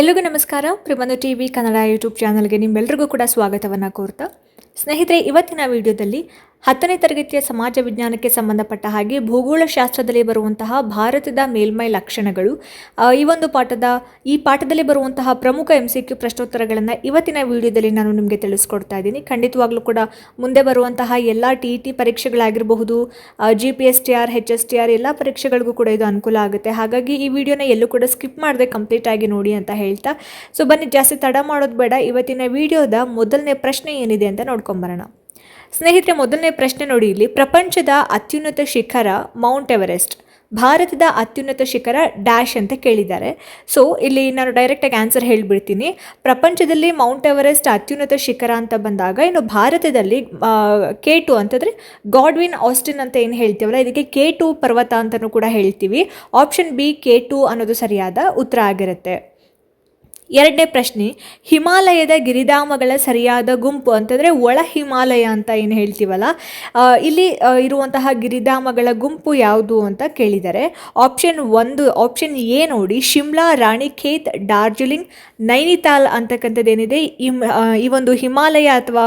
ಎಲ್ಲಿಗೂ ನಮಸ್ಕಾರ. ಪ್ರಿಮಂದು TV Kannada YouTube ಚಾನಲ್ಗೆ ನಿಮ್ಮೆಲ್ಲರಿಗೂ ಕೂಡ ಸ್ವಾಗತವನ್ನು ಕೋರ್ತಾ, ಸ್ನೇಹಿತರೆ, ಇವತ್ತಿನ ವಿಡಿಯೋದಲ್ಲಿ 10ನೇ ತರಗತಿಯ ಸಮಾಜ ವಿಜ್ಞಾನಕ್ಕೆ ಸಂಬಂಧಪಟ್ಟ ಹಾಗೆ ಭೂಗೋಳಶಾಸ್ತ್ರದಲ್ಲಿ ಬರುವಂತಹ ಭಾರತದ ಮೇಲ್ಮೈ ಲಕ್ಷಣಗಳು, ಈ ಪಾಠದಲ್ಲಿ ಬರುವಂತಹ ಪ್ರಮುಖ MCQ ಪ್ರಶ್ನೋತ್ತರಗಳನ್ನು ಇವತ್ತಿನ ವಿಡಿಯೋದಲ್ಲಿ ನಾನು ನಿಮಗೆ ತಿಳಿಸ್ಕೊಡ್ತಾ ಇದ್ದೀನಿ. ಖಂಡಿತವಾಗ್ಲೂ ಕೂಡ ಮುಂದೆ ಬರುವಂತಹ ಎಲ್ಲ TET ಪರೀಕ್ಷೆಗಳಾಗಿರಬಹುದು, GPSTR, HSTR ಎಲ್ಲ ಪರೀಕ್ಷೆಗಳಿಗೂ ಕೂಡ ಇದು ಅನುಕೂಲ ಆಗುತ್ತೆ. ಹಾಗಾಗಿ ಈ ವಿಡಿಯೋನ ಎಲ್ಲೂ ಕೂಡ ಸ್ಕಿಪ್ ಮಾಡದೆ ಕಂಪ್ಲೀಟ್ ಆಗಿ ನೋಡಿ ಅಂತ ಹೇಳ್ತಾ, ಸೊ ಬನ್ನಿ, ಜಾಸ್ತಿ ತಡ ಮಾಡೋದು ಬೇಡ. ಇವತ್ತಿನ ವಿಡಿಯೋದ ಮೊದಲನೇ ಪ್ರಶ್ನೆ ಏನಿದೆ ಅಂತ ನೋಡ್ಕೊಂಬರೋಣ. ಸ್ನೇಹಿತರೆ, ಮೊದಲನೇ ಪ್ರಶ್ನೆ ನೋಡಿ. ಇಲ್ಲಿ ಪ್ರಪಂಚದ ಅತ್ಯುನ್ನತ ಶಿಖರ ಮೌಂಟ್ ಎವರೆಸ್ಟ್, ಭಾರತದ ಅತ್ಯುನ್ನತ ಶಿಖರ ಡ್ಯಾಶ್ ಅಂತ ಕೇಳಿದ್ದಾರೆ. ಸೊ ಇಲ್ಲಿ ನಾನು ಡೈರೆಕ್ಟಾಗಿ ಆನ್ಸರ್ ಹೇಳಿಬಿಡ್ತೀನಿ. ಪ್ರಪಂಚದಲ್ಲಿ ಮೌಂಟ್ ಎವರೆಸ್ಟ್ ಅತ್ಯುನ್ನತ ಶಿಖರ ಅಂತ ಬಂದಾಗ, ಇನ್ನು ಭಾರತದಲ್ಲಿ K2 ಅಂತಂದರೆ ಗಾಡ್ವಿನ್ ಆಸ್ಟಿನ್ ಅಂತ ಏನು ಹೇಳ್ತೀವಲ್ಲ, ಇದಕ್ಕೆ K2 ಪರ್ವತ ಅಂತಲೂ ಕೂಡ ಹೇಳ್ತೀವಿ. ಆಪ್ಷನ್ ಬಿ K2 ಅನ್ನೋದು ಸರಿಯಾದ ಉತ್ತರ ಆಗಿರುತ್ತೆ. ಎರಡನೇ ಪ್ರಶ್ನೆ, ಹಿಮಾಲಯದ ಗಿರಿಧಾಮಗಳ ಸರಿಯಾದ ಗುಂಪು ಅಂತಂದರೆ ಒಳ ಹಿಮಾಲಯ ಅಂತ ಏನು ಹೇಳ್ತೀವಲ್ಲ, ಇಲ್ಲಿ ಇರುವಂತಹ ಗಿರಿಧಾಮಗಳ ಗುಂಪು ಯಾವುದು ಅಂತ ಕೇಳಿದ್ದಾರೆ. ಆಪ್ಷನ್ ಎ ನೋಡಿ, ಶಿಮ್ಲಾ, ರಾಣಿಖೇತ್, ಡಾರ್ಜಿಲಿಂಗ್, ನೈನಿತಾಲ್ ಅಂತಕ್ಕಂಥದ್ದೇನಿದೆ ಈ ಒಂದು ಹಿಮಾಲಯ ಅಥವಾ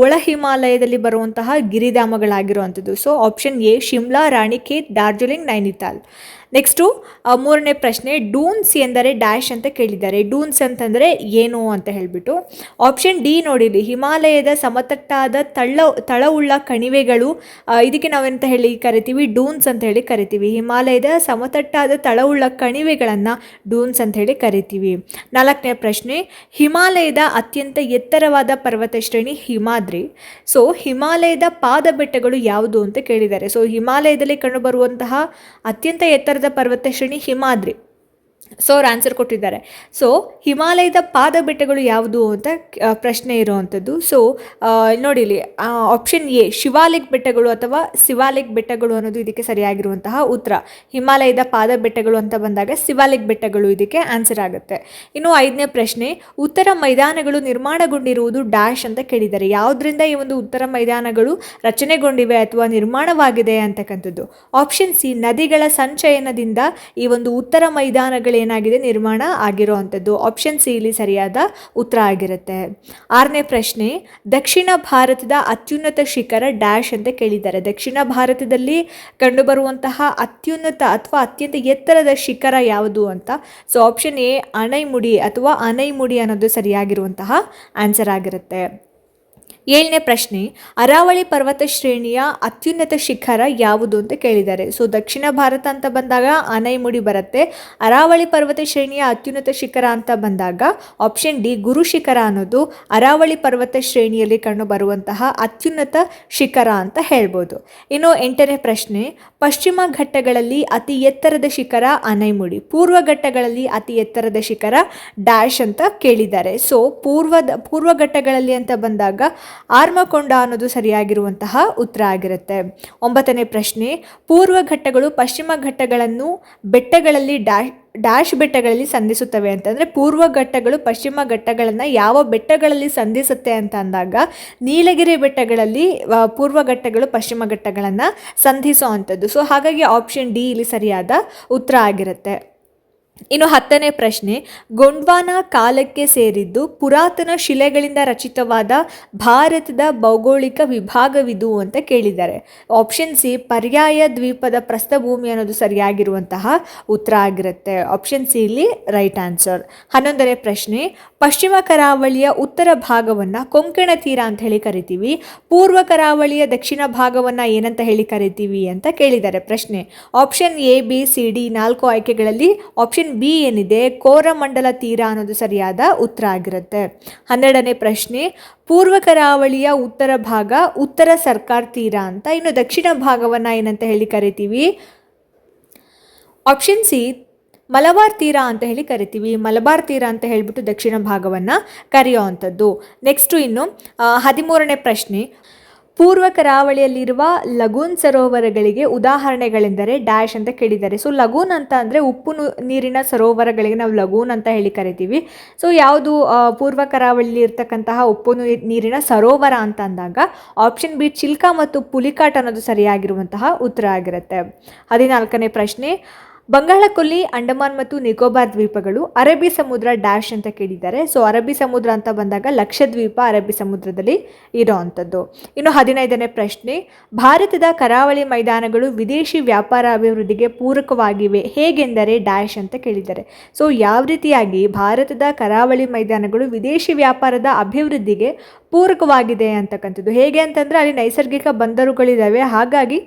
ಒಳ ಹಿಮಾಲಯದಲ್ಲಿ ಬರುವಂತಹ ಗಿರಿಧಾಮಗಳಾಗಿರುವಂಥದ್ದು. So option A Shimla, Ranikhet, Darjeeling, Nainital. Next ಮೂರನೇ ಪ್ರಶ್ನೆ, ಡೂನ್ಸ್ ಎಂದರೆ ಡ್ಯಾಶ್ ಅಂತ ಕೇಳಿದ್ದಾರೆ. ಡೂನ್ಸ್ ಅಂತಂದರೆ ಏನು ಅಂತ ಹೇಳಿಬಿಟ್ಟು. ಆಪ್ಷನ್ ಡಿ ನೋಡಿಲಿ, ಹಿಮಾಲಯದ ಸಮತಟ್ಟಾದ ತಳವುಳ್ಳ ಕಣಿವೆಗಳು, ಇದಕ್ಕೆ ನಾವೆಂತ ಹೇಳಿ ಕರಿತೀವಿ, ಡೂನ್ಸ್ ಅಂತ ಹೇಳಿ ಕರಿತೀವಿ. ಹಿಮಾಲಯದ ಸಮತಟ್ಟಾದ ತಳವುಳ್ಳ ಕಣಿವೆಗಳನ್ನು ಡೂನ್ಸ್ ಅಂತ ಹೇಳಿ ಕರಿತೀವಿ. ನಾಲ್ಕನೇ ಪ್ರಶ್ನೆ, ಹಿಮಾಲಯದ ಅತ್ಯಂತ ಎತ್ತರವಾದ ಪರ್ವತ ಶ್ರೇಣಿ ಹಿಮಾದ್ರಿ. ಸೊ ಹಿಮಾಲಯದ ಪಾದ ಬೆಟ್ಟಗಳು ಯಾವುದು ಅಂತ ಕೇಳಿದ್ದಾರೆ. ಸೊ ಹಿಮಾಲಯದಲ್ಲಿ ಕಂಡುಬರುವಂತಹ ಅತ್ಯಂತ ಎತ್ತರದ ಪರ್ವತ ಶ್ರೇಣಿ ಹಿಮಾದ್ರಿ. ಸೊ ಅವ್ರು ಆನ್ಸರ್ ಕೊಟ್ಟಿದ್ದಾರೆ. ಸೊ ಹಿಮಾಲಯದ ಪಾದ ಬೆಟ್ಟಗಳು ಯಾವುದು ಅಂತ ಪ್ರಶ್ನೆ ಇರುವಂಥದ್ದು. ಸೊ ನೋಡಿಲಿ, ಆಪ್ಷನ್ ಎ ಶಿವಾಲಿಕ್ ಬೆಟ್ಟಗಳು ಅಥವಾ ಶಿವಾಲಿಕ್ ಬೆಟ್ಟಗಳು ಅನ್ನೋದು ಇದಕ್ಕೆ ಸರಿಯಾಗಿರುವಂತಹ ಉತ್ತರ. ಹಿಮಾಲಯದ ಪಾದ ಬೆಟ್ಟಗಳು ಅಂತ ಬಂದಾಗ ಶಿವಾಲಿಕ್ ಬೆಟ್ಟಗಳು ಇದಕ್ಕೆ ಆನ್ಸರ್ ಆಗುತ್ತೆ. ಇನ್ನು ಐದನೇ ಪ್ರಶ್ನೆ, ಉತ್ತರ ಮೈದಾನಗಳು ನಿರ್ಮಾಣಗೊಂಡಿರುವುದು ಡ್ಯಾಶ್ ಅಂತ ಕೇಳಿದ್ದಾರೆ. ಯಾವುದರಿಂದ ಈ ಒಂದು ಉತ್ತರ ಮೈದಾನಗಳು ರಚನೆಗೊಂಡಿವೆ ಅಥವಾ ನಿರ್ಮಾಣವಾಗಿದೆ ಅಂತಕ್ಕಂಥದ್ದು. ಆಪ್ಷನ್ ಸಿ ನದಿಗಳ ಸಂಚಯನದಿಂದ ಈ ಒಂದು ಉತ್ತರ ಮೈದಾನಗಳು ಏನಾಗಿದೆ, ನಿರ್ಮಾಣ ಆಗಿರುವಂಥದ್ದು. ಆಪ್ಷನ್ ಸಿ ಇಲ್ಲಿ ಸರಿಯಾದ ಉತ್ತರ ಆಗಿರುತ್ತೆ. ಆರನೇ ಪ್ರಶ್ನೆ, ದಕ್ಷಿಣ ಭಾರತದ ಅತ್ಯುನ್ನತ ಶಿಖರ ಡ್ಯಾಶ್ ಅಂತ ಕೇಳಿದ್ದಾರೆ. ದಕ್ಷಿಣ ಭಾರತದಲ್ಲಿ ಕಂಡುಬರುವಂತಹ ಅತ್ಯುನ್ನತ ಅಥವಾ ಅತ್ಯಂತ ಎತ್ತರದ ಶಿಖರ ಯಾವುದು ಅಂತ. ಸೊ ಆಪ್ಷನ್ ಎ ಆನೈಮುಡಿ ಅಥವಾ ಆನೈಮುಡಿ ಅನ್ನೋದು ಸರಿಯಾಗಿರುವಂತಹ ಆನ್ಸರ್ ಆಗಿರುತ್ತೆ. ಏಳನೇ ಪ್ರಶ್ನೆ, ಅರಾವಳಿ ಪರ್ವತ ಶ್ರೇಣಿಯ ಅತ್ಯುನ್ನತ ಶಿಖರ ಯಾವುದು ಅಂತ ಕೇಳಿದ್ದಾರೆ. ಸೊ ದಕ್ಷಿಣ ಭಾರತ ಅಂತ ಬಂದಾಗ ಆನೈಮುಡಿ ಬರುತ್ತೆ. ಅರಾವಳಿ ಪರ್ವತ ಶ್ರೇಣಿಯ ಅತ್ಯುನ್ನತ ಶಿಖರ ಅಂತ ಬಂದಾಗ ಆಪ್ಷನ್ ಡಿ ಗುರು ಶಿಖರ ಅನ್ನೋದು ಅರಾವಳಿ ಪರ್ವತ ಶ್ರೇಣಿಯಲ್ಲಿ ಕಂಡು ಬರುವಂತಹ ಅತ್ಯುನ್ನತ ಶಿಖರ ಅಂತ ಹೇಳ್ಬೋದು. ಇನ್ನು ಎಂಟನೇ ಪ್ರಶ್ನೆ, ಪಶ್ಚಿಮ ಘಟ್ಟಗಳಲ್ಲಿ ಅತಿ ಎತ್ತರದ ಶಿಖರ ಆನೈಮುಡಿ, ಪೂರ್ವ ಘಟ್ಟಗಳಲ್ಲಿ ಅತಿ ಎತ್ತರದ ಶಿಖರ ಡ್ಯಾಶ್ ಅಂತ ಕೇಳಿದ್ದಾರೆ. ಸೊ ಪೂರ್ವ ಘಟ್ಟಗಳಲ್ಲಿ ಅಂತ ಬಂದಾಗ ಆರ್ಮಕೊಂಡ ಅನ್ನೋದು ಸರಿಯಾಗಿರುವಂತಹ ಉತ್ತರ ಆಗಿರುತ್ತೆ. ಒಂಬತ್ತನೇ ಪ್ರಶ್ನೆ, ಪೂರ್ವ ಘಟ್ಟಗಳು ಪಶ್ಚಿಮ ಘಟ್ಟಗಳನ್ನು ಬೆಟ್ಟಗಳಲ್ಲಿ ಡ್ಯಾಶ್ ಬೆಟ್ಟಗಳಲ್ಲಿ ಸಂಧಿಸುತ್ತವೆ ಅಂತಂದರೆ ಪೂರ್ವ ಘಟ್ಟಗಳು ಪಶ್ಚಿಮ ಘಟ್ಟಗಳನ್ನು ಯಾವ ಬೆಟ್ಟಗಳಲ್ಲಿ ಸಂಧಿಸುತ್ತೆ ಅಂತ ಅಂದಾಗ ನೀಲಗಿರಿ ಬೆಟ್ಟಗಳಲ್ಲಿ ಪೂರ್ವ ಘಟ್ಟಗಳು ಪಶ್ಚಿಮ ಘಟ್ಟಗಳನ್ನು ಸಂಧಿಸೋ ಅಂಥದ್ದು. ಸೊ ಹಾಗಾಗಿ ಆಪ್ಷನ್ ಡಿ ಇಲ್ಲಿ ಸರಿಯಾದ ಉತ್ತರ ಆಗಿರುತ್ತೆ. ಇನ್ನು ಹತ್ತನೇ ಪ್ರಶ್ನೆ, ಗೊಂಡ್ವಾನ ಕಾಲಕ್ಕೆ ಸೇರಿದ್ದು ಪುರಾತನ ಶಿಲೆಗಳಿಂದ ರಚಿತವಾದ ಭಾರತದ ಭೌಗೋಳಿಕ ವಿಭಾಗವಿದು ಅಂತ ಕೇಳಿದ್ದಾರೆ. ಆಪ್ಷನ್ ಸಿ ಪರ್ಯಾಯ ದ್ವೀಪದ ಪ್ರಸ್ಥಭೂಮಿ ಅನ್ನೋದು ಸರಿಯಾಗಿರುವಂತಹ ಉತ್ತರ ಆಗಿರುತ್ತೆ. ಆಪ್ಷನ್ ಸಿ ಇಲ್ಲಿ ರೈಟ್ ಆನ್ಸರ್. ಹನ್ನೊಂದನೇ ಪ್ರಶ್ನೆ, ಪಶ್ಚಿಮ ಕರಾವಳಿಯ ಉತ್ತರ ಭಾಗವನ್ನು ಕೊಂಕಣ ತೀರ ಅಂತ ಹೇಳಿ ಕರಿತೀವಿ. ಪೂರ್ವ ಕರಾವಳಿಯ ದಕ್ಷಿಣ ಭಾಗವನ್ನು ಏನಂತ ಹೇಳಿ ಕರಿತೀವಿ ಅಂತ ಕೇಳಿದ್ದಾರೆ ಪ್ರಶ್ನೆ. Option A B C D 4 ಆಯ್ಕೆಗಳಲ್ಲಿ ಆಪ್ಷನ್ ಬಿ ಏನಿದೆ ಕೋರಮಂಡಲ ತೀರ ಅನ್ನೋದು ಸರಿಯಾದ ಉತ್ತರ ಆಗಿರುತ್ತೆ. 12ನೇ ಪ್ರಶ್ನೆ, ಪೂರ್ವ ಕರಾವಳಿಯ ಉತ್ತರ ಭಾಗ ಉತ್ತರ ಸರ್ಕಾರ್ ತೀರ ಅಂತ, ಇನ್ನು ದಕ್ಷಿಣ ಭಾಗವನ್ನು ಏನಂತ ಹೇಳಿ ಕರಿತೀವಿ. ಆಪ್ಷನ್ ಸಿ ಮಲಬಾರ್ ತೀರ ಅಂತ ಹೇಳಿ ಕರಿತೀವಿ. ಮಲಬಾರ್ ತೀರ ಅಂತ ಹೇಳಿಬಿಟ್ಟು ದಕ್ಷಿಣ ಭಾಗವನ್ನು ಕರೆಯೋ ಅಂಥದ್ದು. ನೆಕ್ಸ್ಟು ಇನ್ನು 13ನೇ ಪ್ರಶ್ನೆ, ಪೂರ್ವ ಕರಾವಳಿಯಲ್ಲಿರುವ ಲಗೂನ್ ಸರೋವರಗಳಿಗೆ ಉದಾಹರಣೆಗಳೆಂದರೆ ಡ್ಯಾಶ್ ಅಂತ ಕೇಳಿದ್ದಾರೆ. ಸೊ ಲಗೂನ್ ಅಂತ ಅಂದರೆ ಉಪ್ಪು ನೀರಿನ ಸರೋವರಗಳಿಗೆ ನಾವು ಲಗೂನ್ ಅಂತ ಹೇಳಿ ಕರಿತೀವಿ. ಸೊ ಯಾವುದು ಪೂರ್ವ ಕರಾವಳಿಯಲ್ಲಿ ಇರ್ತಕ್ಕಂತಹ ಉಪ್ಪು ನೀರಿನ ಸರೋವರ ಅಂತ ಅಂದಾಗ ಆಪ್ಷನ್ ಬಿ ಚಿಲ್ಕಾ ಮತ್ತು ಪುಲಿಕಾಟ್ ಅನ್ನೋದು ಸರಿಯಾಗಿರುವಂತಹ ಉತ್ತರ ಆಗಿರುತ್ತೆ. 14ನೇ ಪ್ರಶ್ನೆ, ಬಂಗಾಳಕೊಲ್ಲಿ, ಅಂಡಮಾನ್ ಮತ್ತು ನಿಕೋಬಾರ್ ದ್ವೀಪಗಳು ಅರಬ್ಬಿ ಸಮುದ್ರ ಡ್ಯಾಶ್ ಅಂತ ಕೇಳಿದ್ದಾರೆ. ಸೊ ಅರಬ್ಬಿ ಸಮುದ್ರ ಅಂತ ಬಂದಾಗ ಲಕ್ಷದ್ವೀಪ ಅರಬ್ಬಿ ಸಮುದ್ರದಲ್ಲಿ ಇರೋವಂಥದ್ದು. ಇನ್ನು 15ನೇ ಪ್ರಶ್ನೆ, ಭಾರತದ ಕರಾವಳಿ ಮೈದಾನಗಳು ವಿದೇಶಿ ವ್ಯಾಪಾರ ಅಭಿವೃದ್ಧಿಗೆ ಪೂರಕವಾಗಿವೆ ಹೇಗೆಂದರೆ ಡ್ಯಾಶ್ ಅಂತ ಕೇಳಿದ್ದಾರೆ. ಸೊ ಯಾವ ರೀತಿಯಾಗಿ ಭಾರತದ ಕರಾವಳಿ ಮೈದಾನಗಳು ವಿದೇಶಿ ವ್ಯಾಪಾರದ ಅಭಿವೃದ್ಧಿಗೆ ಪೂರಕವಾಗಿದೆ ಅಂತಕ್ಕಂಥದ್ದು. ಹೇಗೆ ಅಂತಂದರೆ ಅಲ್ಲಿ ನೈಸರ್ಗಿಕ ಬಂದರುಗಳಿದ್ದಾವೆ, ಹಾಗಾಗಿ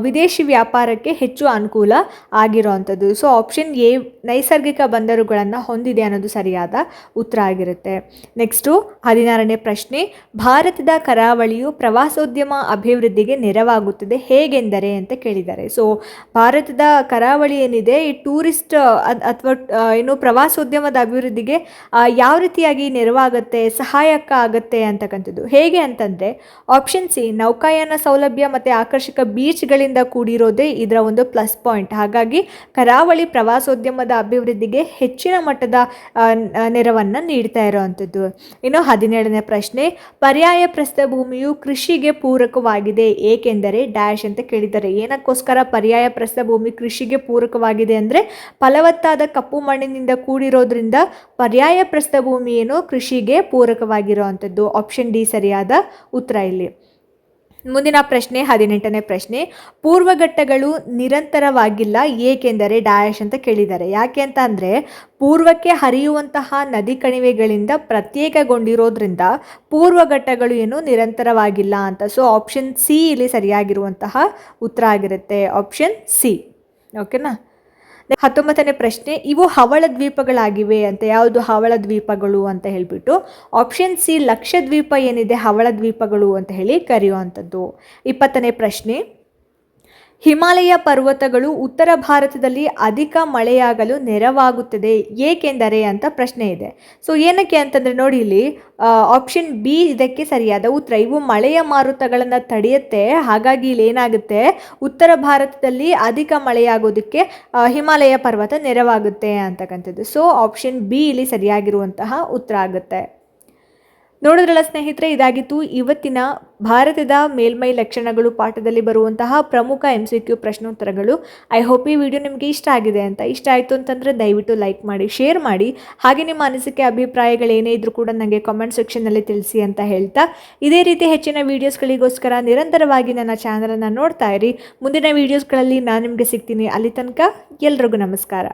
ವಿದೇಶಿ ವ್ಯಾಪಾರಕ್ಕೆ ಹೆಚ್ಚು ಅನುಕೂಲ ಆಗಿರೋವಂಥದ್ದು. ಸೊ ಆಪ್ಷನ್ ಎ ನೈಸರ್ಗಿಕ ಬಂದರುಗಳನ್ನು ಹೊಂದಿದೆ ಅನ್ನೋದು ಸರಿಯಾದ ಉತ್ತರ ಆಗಿರುತ್ತೆ. ನೆಕ್ಸ್ಟು 16ನೇ ಪ್ರಶ್ನೆ, ಭಾರತದ ಕರಾವಳಿಯು ಪ್ರವಾಸೋದ್ಯಮ ಅಭಿವೃದ್ಧಿಗೆ ನೆರವಾಗುತ್ತದೆ ಹೇಗೆಂದರೆ ಅಂತ ಕೇಳಿದ್ದಾರೆ. ಸೊ ಭಾರತದ ಕರಾವಳಿ ಏನಿದೆ ಈ ಟೂರಿಸ್ಟ್ ಅಥವಾ ಪ್ರವಾಸೋದ್ಯಮದ ಅಭಿವೃದ್ಧಿಗೆ ಯಾವ ರೀತಿಯಾಗಿ ನೆರವಾಗುತ್ತೆ, ಸಹಾಯಕ ಆಗುತ್ತೆ ಅಂತಕ್ಕಂಥದ್ದು. ಹೇಗೆ ಅಂತಂದರೆ ಆಪ್ಷನ್ ಸಿ ನೌಕಾಯಾನ ಸೌಲಭ್ಯ ಮತ್ತು ಆಕರ್ಷಕ ಬೀಚ್ಗಳಿಂದ ಕೂಡಿರೋದೇ ಇದರ ಒಂದು ಪ್ಲಸ್ ಪಾಯಿಂಟ್. ಹಾಗಾಗಿ ಕರಾವಳಿ ಪ್ರವಾಸೋದ್ಯಮದ ಅಭಿವೃದ್ಧಿಗೆ ಹೆಚ್ಚಿನ ಮಟ್ಟದ ನೆರವನ್ನು ನೀಡ್ತಾ ಇರೋವಂಥದ್ದು. ಇನ್ನು 17ನೇ ಪ್ರಶ್ನೆ, ಪರ್ಯಾಯ ಪ್ರಸ್ಥಭೂಮಿಯು ಕೃಷಿಗೆ ಪೂರಕವಾಗಿದೆ ಏಕೆಂದರೆ ಡ್ಯಾಶ್ ಅಂತ ಕೇಳಿದ್ದಾರೆ. ಏನಕ್ಕೋಸ್ಕರ ಪರ್ಯಾಯ ಪ್ರಸ್ಥಭೂಮಿ ಕೃಷಿಗೆ ಪೂರಕವಾಗಿದೆ ಅಂದರೆ ಫಲವತ್ತಾದ ಕಪ್ಪು ಮಣ್ಣಿನಿಂದ ಕೂಡಿರೋದ್ರಿಂದ ಪರ್ಯಾಯ ಪ್ರಸ್ಥಭೂಮಿ ಕೃಷಿಗೆ ಪೂರಕವಾಗಿರುವಂಥದ್ದು. ಆಪ್ಷನ್ ಡಿ ಸರಿಯಾದ ಉತ್ತರ ಇಲ್ಲಿ. ಮುಂದಿನ ಪ್ರಶ್ನೆ 18ನೇ ಪ್ರಶ್ನೆ, ಪೂರ್ವಘಟ್ಟಗಳು ನಿರಂತರವಾಗಿಲ್ಲ ಏಕೆಂದರೆ ಡ್ಯಾಶ್ ಅಂತ ಕೇಳಿದ್ದಾರೆ. ಯಾಕೆ ಅಂತ ಅಂದರೆ ಪೂರ್ವಕ್ಕೆ ಹರಿಯುವಂತಹ ನದಿ ಕಣಿವೆಗಳಿಂದ ಪ್ರತ್ಯೇಕಗೊಂಡಿರೋದ್ರಿಂದ ಪೂರ್ವಘಟ್ಟಗಳು ನಿರಂತರವಾಗಿಲ್ಲ ಅಂತ. ಸೊ ಆಪ್ಷನ್ ಸಿ ಇಲ್ಲಿ ಸರಿಯಾಗಿರುವಂತಹ ಉತ್ತರ ಆಗಿರುತ್ತೆ. Option C. ಓಕೆನಾ. 19ನೇ ಪ್ರಶ್ನೆ, ಇವು ಹವಳ ದ್ವೀಪಗಳಾಗಿವೆ ಅಂತ. ಯಾವುದು ಹವಳ ದ್ವೀಪಗಳು ಅಂತ ಹೇಳಿಬಿಟ್ಟು ಆಪ್ಷನ್ ಸಿ ಲಕ್ಷದ್ವೀಪ ಏನಿದೆ ಹವಳ ದ್ವೀಪಗಳು ಅಂತ ಹೇಳಿ ಕರೆಯುವಂಥದ್ದು. 20ನೇ ಪ್ರಶ್ನೆ, ಹಿಮಾಲಯ ಪರ್ವತಗಳು ಉತ್ತರ ಭಾರತದಲ್ಲಿ ಅಧಿಕ ಮಳೆಯಾಗಲು ನೆರವಾಗುತ್ತದೆ ಏಕೆಂದರೆ ಅಂತ ಪ್ರಶ್ನೆ ಇದೆ. ಸೊ ಏನಕ್ಕೆ ಅಂತಂದರೆ ನೋಡಿ ಇಲ್ಲಿ ಆಪ್ಷನ್ ಬಿ ಇದಕ್ಕೆ ಸರಿಯಾದ ಉತ್ತರ. ಇವು ಮಳೆಯ ಮಾರುತಗಳನ್ನು ತಡೆಯುತ್ತೆ, ಹಾಗಾಗಿ ಇಲ್ಲಿ ಏನಾಗುತ್ತೆ ಉತ್ತರ ಭಾರತದಲ್ಲಿ ಅಧಿಕ ಮಳೆಯಾಗೋದಕ್ಕೆ ಹಿಮಾಲಯ ಪರ್ವತ ನೆರವಾಗುತ್ತೆ ಅಂತಕ್ಕಂಥದ್ದು. ಸೊ ಆಪ್ಷನ್ ಬಿ ಇಲ್ಲಿ ಸರಿಯಾಗಿರುವಂತಹ ಉತ್ತರ ಆಗುತ್ತೆ. ನೋಡಿದ್ರಲ್ಲ ಸ್ನೇಹಿತರೆ, ಇದಾಗಿತ್ತು ಇವತ್ತಿನ ಭಾರತದ ಮೇಲ್ಮೈ ಲಕ್ಷಣಗಳು ಪಾಠದಲ್ಲಿ ಬರುವಂತಹ ಪ್ರಮುಖ MCQ ಪ್ರಶ್ನೋತ್ತರಗಳು. ಐ ಹೋಪ್ ಈ ವಿಡಿಯೋ ನಿಮಗೆ ಇಷ್ಟ ಆಗಿದೆ ಅಂತ. ಇಷ್ಟ ಆಯಿತು ಅಂತಂದರೆ ದಯವಿಟ್ಟು ಲೈಕ್ ಮಾಡಿ, ಶೇರ್ ಮಾಡಿ, ಹಾಗೆ ನಿಮ್ಮ ಅನಿಸಿಕೆ ಅಭಿಪ್ರಾಯಗಳೇನೇ ಇದ್ರೂ ಕೂಡ ನನಗೆ ಕಾಮೆಂಟ್ ಸೆಕ್ಷನ್ನಲ್ಲಿ ತಿಳಿಸಿ ಅಂತ ಹೇಳ್ತಾ, ಇದೇ ರೀತಿ ಹೆಚ್ಚಿನ ವೀಡಿಯೋಸ್ಗಳಿಗೋಸ್ಕರ ನಿರಂತರವಾಗಿ ನನ್ನ ಚಾನಲನ್ನು ನೋಡ್ತಾ ಇರಿ. ಮುಂದಿನ ವೀಡಿಯೋಸ್ಗಳಲ್ಲಿ ನಾನು ನಿಮಗೆ ಸಿಗ್ತೀನಿ. ಅಲ್ಲಿ ತನಕ ಎಲ್ರಿಗೂ ನಮಸ್ಕಾರ.